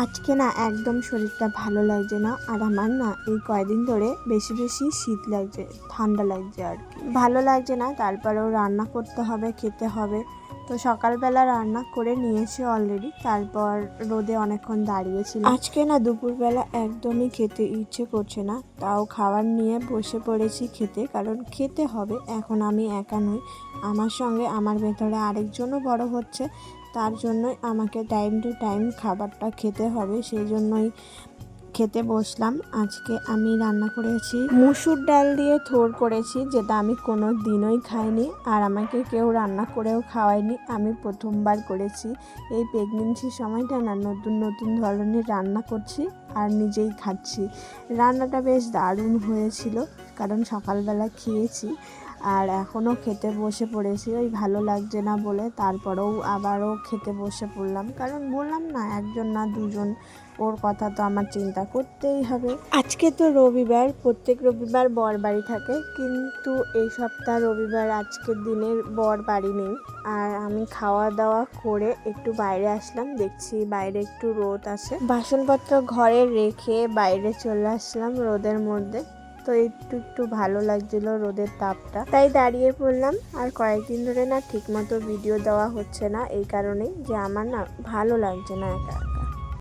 আজকে না একদম শরীরটা ভালো লাগছে না। আর আমার না এই কয়দিন ধরে বেশি বেশি শীত লাগছে, ঠান্ডা লাগছে আর কি, ভালো লাগছে না। তারপরেও রান্না করতে হবে, খেতে হবে। তো সকালবেলা রান্না করে নিয়েছি অলরেডি, তারপর রোদে অনেকক্ষণ দাঁড়িয়েছিল। আজকে না দুপুরবেলা একদমই খেতে ইচ্ছে করছে না, তাও খাবার নিয়ে বসে পড়েছি খেতে, কারণ খেতে হবে। এখন আমি একা নই, আমার সঙ্গে আমার ভেতরে আরেকজনও বড় হচ্ছে, তার জন্যই আমাকে টাইম টু টাইম খাবারটা খেতে হবে। সেই জন্যই খেতে বসলাম। আজকে আমি রান্না করেছি মুসুর ডাল দিয়ে থোড় করেছি, যেটা আমি কোনো দিনই খাইনি, আর আমাকে কেউ রান্না করেও খাওয়ায়নি, আমি প্রথমবার করেছি। এই প্রেগনেন্সির সময়টা না নতুন নতুন ধরনের রান্না করছি আর নিজেই খাচ্ছি। রান্নাটা বেশ দারুণ হয়েছিল, কারণ সকালবেলা খেয়েছি আর এখনও খেতে বসে পড়েছি। ওই ভালো লাগছে না বলে তারপরেও আবারও খেতে বসে পড়লাম, কারণ বললাম না একজন না দুজন, ওর কথা তো আমার চিন্তা করতেই হবে। আজকে তো রবিবার, প্রত্যেক রবিবার বর বাড়ি থাকে, কিন্তু এই সপ্তাহ রবিবার আজকের দিনের বর বাড়ি নেই। আর আমি খাওয়া দাওয়া করে একটু বাইরে আসলাম, দেখছি বাইরে একটু রোদ আছে, বাসনপত্র ঘরে রেখে বাইরে চলে আসলাম রোদের মধ্যে। তো একটু ভালো লাগছিল রোদের তাপটা, তাই দাঁড়িয়ে পড়লাম। আর কয়েকদিন ধরে না ঠিক মতো ভিডিও দেওয়া হচ্ছে না, এই কারণেই যে আমার না ভালো লাগছে না একা।